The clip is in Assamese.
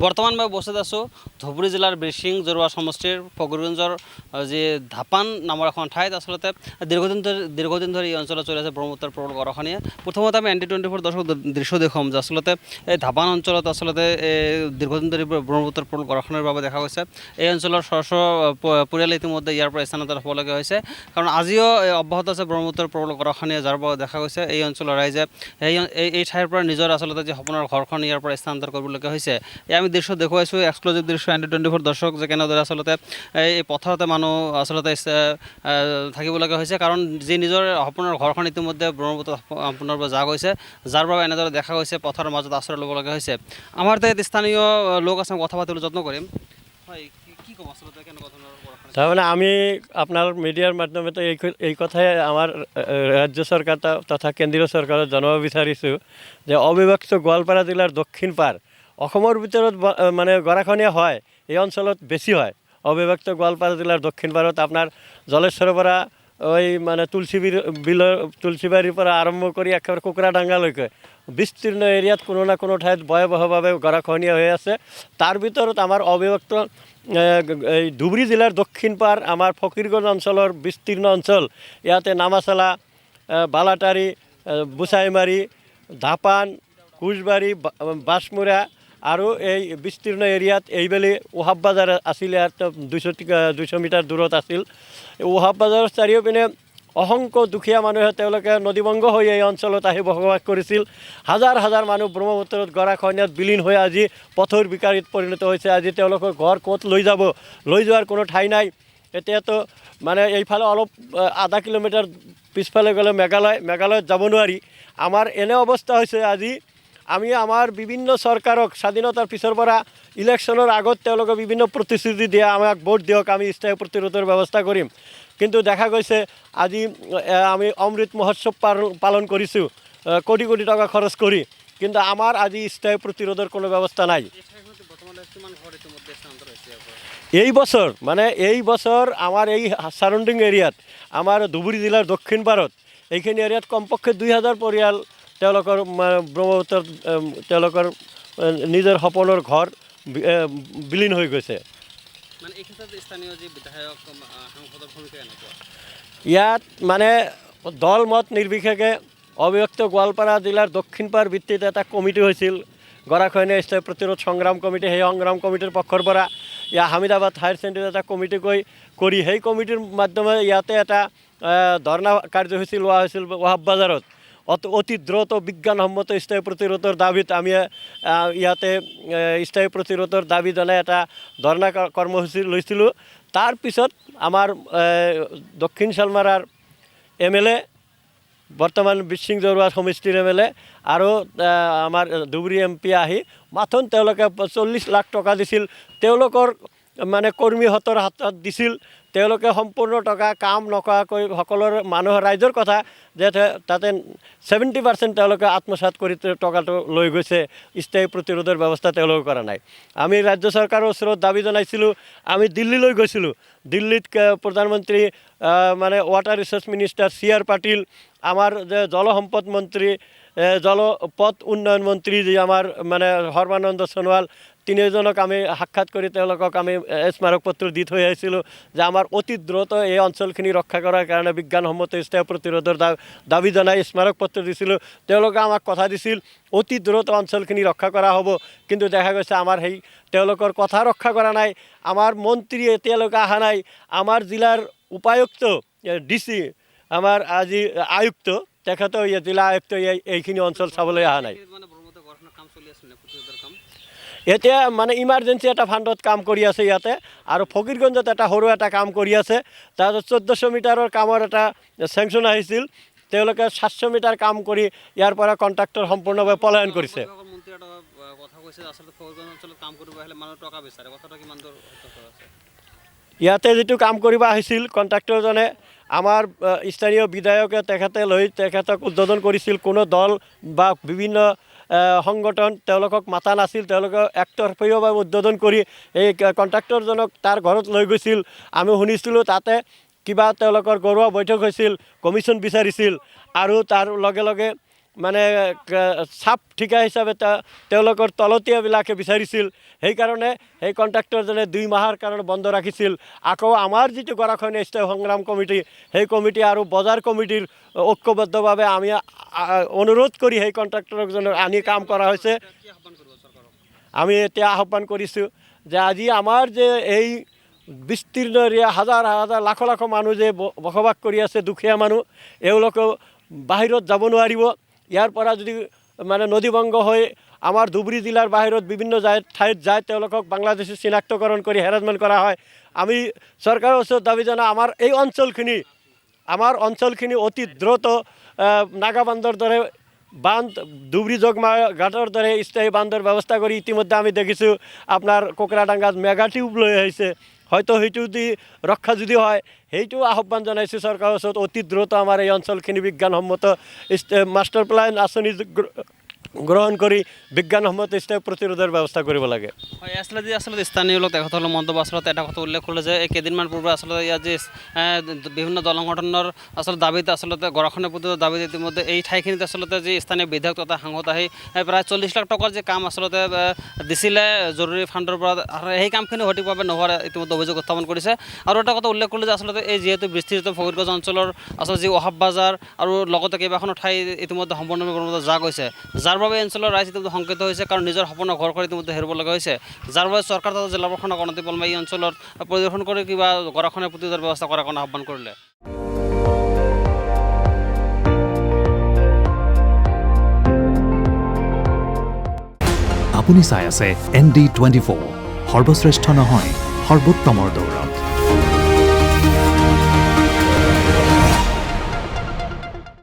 বৰ্তমান মই উপস্থিত আছোঁ ধুবুৰী জিলাৰ বিৰচিং জৰুৱা সমষ্টিৰ ফকিৰগঞ্জৰ যি ধাপান নামৰ এখন ঠাইত আচলতে দীৰ্ঘদিন ধৰি এই অঞ্চলত চলি আছে ব্ৰহ্মপুত্ৰৰ প্ৰবল গৰাখহনীয়া। প্ৰথমতে আমি ND24 দৰ্শক দৃশ্য দেখুৱাম যে আচলতে এই ধাপান অঞ্চলত আচলতে দীৰ্ঘদিন ধৰি ব্ৰহ্মপুত্ৰৰ প্ৰবল গৰাখহনীয়াৰ বাবে দেখা গৈছে। এই অঞ্চলৰ শ পৰিয়াল ইতিমধ্যে ইয়াৰ পৰা স্থানান্তৰ হ'বলগীয়া হৈছে, কাৰণ আজিও অব্যাহত আছে ব্ৰহ্মপুত্ৰৰ প্ৰবল গৰাখহনীয়া, যাৰ বাবে দেখা গৈছে এই অঞ্চলৰ ৰাইজে এই ঠাইৰ পৰা নিজৰ আচলতে যি সপোনৰ ঘৰখন ইয়াৰ পৰা স্থানান্তৰ কৰিবলগীয়া হৈছে। আমি দৃশ্য দেখুৱাইছোঁ, এক্সক্লুজিভ দৃশ্য ND24 দৰ্শক, যে কেনেদৰে আচলতে এই পথাৰতে মানুহ আচলতে থাকিবলগীয়া হৈছে, কাৰণ যি নিজৰ সপোনৰ ঘৰখন ইতিমধ্যে ব্ৰহ্মপুত্ৰত সম্পূৰ্ণৰূপে জাগ হৈছে, যাৰ বাবে এনেদৰে দেখা গৈছে পথাৰৰ মাজত আশ্ৰয় ল'বলগীয়া হৈছে। আমাৰ তাত স্থানীয় লোক আছে, কথা পাতিবলৈ যত্ন কৰিম। হয়, কি ক'ম আচলতে কেনেকুৱা ধৰণৰ? তাৰমানে আমি আপোনাৰ মিডিয়াৰ মাধ্যমতে এই কথাই আমাৰ ৰাজ্য চৰকাৰ তথা কেন্দ্ৰীয় চৰকাৰক জনাব বিচাৰিছোঁ যে অবিভক্ত গোৱালপাৰা জিলাৰ দক্ষিণ পাৰ অসমৰ ভিতৰত মানে গৰাখহনীয়া হয়, এই অঞ্চলত বেছি হয়। অবিভক্ত গোৱালপাৰা জিলাৰ দক্ষিণ পাৰত আপোনাৰ জলেশ্বৰৰ পৰা ওই মানে তুলসীবাৰীৰ পৰা আৰম্ভ কৰি একেবাৰে কুকুৰাডাঙ্গালৈকে বিস্তীৰ্ণ এৰিয়াত কোনো না কোনো ঠাইত ভয়াৱহভাৱে গৰাখহনীয়া হৈ আছে। তাৰ ভিতৰত আমাৰ অবিভক্ত এই ধুবুৰী জিলাৰ দক্ষিণ পাৰ আমাৰ ফকিৰগঞ্জ অঞ্চলৰ বিস্তীৰ্ণ অঞ্চল। ইয়াতে নামাচালা, বালাটাৰী, বুচাইমাৰী, ধাপান, কোচবাৰী, বাঁশমুৰা আৰু এই বিস্তীৰ্ণ এৰিয়াত এইবেলি ওহাব বাজাৰ আছিল, ইয়াত 200 মিটাৰ দূৰত আছিল। ওহাব বাজাৰৰ চাৰিওপিনে অসংখ্য দুখীয়া মানুহে তেওঁলোকে নদীবংগ হৈ এই অঞ্চলত আহি বসবাস কৰিছিল। হাজাৰ হাজাৰ মানুহ ব্ৰহ্মপুত্ৰত গৰাখহনীয়াত বিলীন হৈ আজি পথৰ বিকাৰীত পৰিণত হৈছে। আজি তেওঁলোকৰ ঘৰ ক'ত লৈ যাব, লৈ যোৱাৰ কোনো ঠাই নাই। এতিয়াতো মানে এইফালে অলপ আধা কিলোমিটাৰ পিছফালে গ'লে মেঘালয়ত যাব নোৱাৰি। আমাৰ এনে অৱস্থা হৈছে আজি আমি আমাৰ বিভিন্ন চৰকাৰক স্বাধীনতাৰ পিছৰ পৰা ইলেকশ্যনৰ আগত তেওঁলোকে বিভিন্ন প্ৰতিশ্ৰুতি দিয়ে, আমাক ভোট দিয়ক, আমি স্থায়ী প্ৰতিৰোধৰ ব্যৱস্থা কৰিম। কিন্তু দেখা গৈছে আজি আমি অমৃত মহোৎসৱ পালন কৰিছোঁ কোটি কোটি টকা খৰচ কৰি, কিন্তু আমাৰ আজি স্থায়ী প্ৰতিৰোধৰ কোনো ব্যৱস্থা নাই। এই বছৰ আমাৰ এই সাৰাউণ্ডিং এৰিয়াত আমাৰ ধুবুৰী জিলাৰ দক্ষিণ পাৰত এইখিনি এৰিয়াত কমপক্ষে 2000 পৰিয়াল তেওঁলোকৰ ব্ৰহ্মপুত্ৰত তেওঁলোকৰ নিজৰ সপোনৰ ঘৰ বিলীন হৈ গৈছে। ইয়াত মানে দল মত নিৰ্বিশেষে অবিভক্ত গোৱালপাৰা জিলাৰ দক্ষিণ পাৰ ভিত্তিত এটা কমিটি হৈছিল, গৰাখহনীয়া স্থায়ী প্ৰতিৰোধ সংগ্ৰাম কমিটি। সেই সংগ্ৰাম কমিটিৰ পক্ষৰ পৰা হামিদাবাদ হায়াৰ ছেকেণ্ডেৰীত এটা কমিটি কৰি সেই কমিটিৰ মাধ্যমে ইয়াতে এটা ধৰ্ণা কাৰ্যসূচী লোৱা হৈছিল ওহাব বাজাৰত। অতি দ্ৰুত বিজ্ঞানসন্মত স্থায়ী প্ৰতিৰোধৰ দাবীত আমি ইয়াতে স্থায়ী প্ৰতিৰোধৰ দাবী জনাই এটা ধৰ্ণা কৰ্মসূচী লৈছিলোঁ। তাৰপিছত আমাৰ দক্ষিণ শালমাৰাৰ MLA, বৰ্তমান বিৰচিং জৰুৱা সমষ্টিৰ MLA আৰু আমাৰ ধুবুৰী MP আহি মাথোন তেওঁলোকে 40 লাখ টকা দিছিল, তেওঁলোকৰ মানে কৰ্মীহঁতৰ হাতত দিছিল। তেওঁলোকে সম্পূৰ্ণ টকা কাম নকৰাকৈ সকলোৰে মানুহৰ ৰাইজৰ কথা যে তাতে 70% তেওঁলোকে আত্মসাৎ কৰি টকাটো লৈ গৈছে, স্থায়ী প্ৰতিৰোধৰ ব্যৱস্থা তেওঁলোকে কৰা নাই। আমি ৰাজ্য চৰকাৰৰ ওচৰত দাবী জনাইছিলোঁ, আমি দিল্লীলৈ গৈছিলোঁ। দিল্লীত প্ৰধানমন্ত্ৰী মানে water resource minister CR Patil, আমাৰ যে জলসম্পদ মন্ত্ৰী, জলপথ উন্নয়ন মন্ত্ৰী যি আমাৰ মানে সৰ্বানন্দ সোণোৱাল, তিনিজনক আমি সাক্ষাৎ কৰি তেওঁলোকক আমি স্মাৰক পত্ৰ দি থৈ আহিছিলোঁ যে আমাৰ অতি দ্ৰুত এই অঞ্চলখিনি ৰক্ষা কৰাৰ কাৰণে বিজ্ঞানসন্মত স্থায়ী প্ৰতিৰোধৰ দাবী জনাই স্মাৰক পত্ৰ দিছিলোঁ। তেওঁলোকে আমাক কথা দিছিল অতি দ্ৰুত অঞ্চলখিনি ৰক্ষা কৰা হ'ব, কিন্তু দেখা গৈছে আমাৰ সেই তেওঁলোকৰ কথা ৰক্ষা কৰা নাই। আমাৰ মন্ত্ৰী এতিয়ালৈকে অহা নাই, আমাৰ জিলাৰ উপায়ুক্ত DC, আমাৰ আজি আয়ুক্ত, তেখেতেও জিলা আয়ুক্ত এইখিনি অঞ্চল চাবলৈ অহা নাই। এতিয়া মানে ইমাৰ্জেঞ্চি এটা ফাণ্ডত কাম কৰি আছে ইয়াতে, আৰু ফকিৰগঞ্জত এটা সৰু এটা কাম কৰি আছে। তাৰপিছত 1400 মিটাৰৰ কামৰ এটা চেংচন আহিছিল, তেওঁলোকে 700 মিটাৰ কাম কৰি ইয়াৰ পৰা কণ্ট্ৰাক্টৰ সম্পূৰ্ণভাৱে পলায়ন কৰিছে। ইয়াতে যিটো কাম কৰিব আহিছিল কণ্ট্ৰাক্টৰজনে, আমাৰ স্থানীয় বিধায়কে তেখেতক উদ্বোধন কৰিছিল। কোনো দল বা বিভিন্ন সংগঠন তেওঁলোকক মাতা নাছিল, তেওঁলোকে একতৰফীয়ভাৱে উদ্বোধন কৰি এই কণ্ট্ৰাক্টৰজনক তাৰ ঘৰত লৈ গৈছিল। আমি শুনিছিলোঁ তাতে কিবা তেওঁলোকৰ ঘৰুৱা বৈঠক হৈছিল, কমিশ্যন বিচাৰিছিল, আৰু তাৰ লগে লগে মানে চাপ ঠিকা হিচাপে তেওঁলোকৰ তলতীয়াবিলাকে বিচাৰিছিল সেইকাৰণে সেই কণ্ট্ৰাক্টৰজনে 2 মাহৰ কাৰণে বন্ধ ৰাখিছিল আকৌ আমাৰ যিটো গৰাখহনীয়া স্থায়ী সংগ্ৰাম কমিটি সেই কমিটি আৰু বজাৰ কমিটিৰ ঐক্যবদ্ধভাৱে আমি অনুৰোধ কৰি সেই কণ্ট্ৰাক্টৰজনক আনি কাম কৰা হৈছে আমি এতিয়া আহ্বান কৰিছোঁ যে আজি আমাৰ যে এই বিস্তীৰ্ণ এৰিয়া হাজাৰ হাজাৰ লাখ লাখ মানুহ যে বসবাস কৰি আছে দুখীয়া মানুহ এওঁলোকেও বাহিৰত যাব নোৱাৰিব ইয়াৰ পৰা যদি মানে নদীভংগ হৈ আমাৰ ধুবুৰী জিলাৰ বাহিৰত বিভিন্ন ঠাইত যায় তেওঁলোকক বাংলাদেশী চিনাক্তকৰণ কৰি হেৰাছমেণ্ট কৰা হয় আমি চৰকাৰৰ ওচৰত দাবী জনাওঁ আমাৰ অঞ্চলখিনি অতি দ্ৰুত নাগাবান্ধৰ দৰে বান্ধ ধুবুৰী যোগমা ঘাটৰ দৰে স্থায়ী বান্ধৰ ব্যৱস্থা কৰি ইতিমধ্যে আমি দেখিছোঁ আপোনাৰ কোকৰাডাঙ্গাত মেগা টিউব লৈ আহিছে হয়তো সেইটো যদি ৰক্ষা যদি হয় সেইটো আহ্বান জনাইছোঁ চৰকাৰৰ ওচৰত অতি দ্ৰুত আমাৰ এই অঞ্চলখিনি বিজ্ঞানসন্মত মাষ্টাৰ প্লেন আঁচনি গ্ৰহণ কৰি বিজ্ঞানসন্মত স্থায়ী প্ৰতিৰোধৰ ব্যৱস্থা কৰিব লাগে হয় আচলতে স্থানীয় লোক তেখেতসকলৰ মন্তব্য আচলতে এটা কথা উল্লেখ কৰিলে যে এই কেইদিনমান পূৰ্বে আচলতে ইয়াত যে বিভিন্ন দল সংগঠনৰ আচলতে দাবীত আচলতে গৰাখহনীয়া প্ৰতিৰোধৰ দাবীত ইতিমধ্যে এই ঠাইখিনিত আচলতে যি স্থানীয় বিধায়ক তথা সাংসদ আহি প্ৰায় 40 লাখ টকাৰ যে কাম আচলতে দিছিলে জৰুৰী ফাণ্ডৰ পৰা সেই কামখিনি সঠিকভাৱে নোহোৱাৰ ইতিমধ্যে অভিযোগ উত্থাপন কৰিছে আৰু এটা কথা উল্লেখ কৰিলে যে আচলতে এই যিহেতু বিস্তৃত ফকীৰগঞ্জ অঞ্চলৰ আচলতে যি অহাব বজাৰ আৰু লগতে কেইবাখনো ঠাই ইতিমধ্যে সম্পূৰ্ণৰূপে যা গৈছে যাৰ বাবে এই অঞ্চলৰ ৰাইজ ইতিমধ্যে শংকিত হৈছে কাৰণ নিজৰ সপোনৰ ঘৰ কৰি ইতিমধ্যে হেৰুৱাব লগা হৈছে যাৰ বাবে চৰকাৰ তথা জিলা প্ৰশাসনক অনতি পলমে এই অঞ্চলত পৰিদৰ্শন কৰি কিবা গৰাখহনীয়া প্ৰতিৰোধৰ ব্যৱস্থা কৰাৰ কাৰণে আহ্বান কৰিলে আপুনি চাই আছে ND24 সৰ্বশ্ৰেষ্ঠ নহয় সৰ্বোত্তমৰ দৌৰ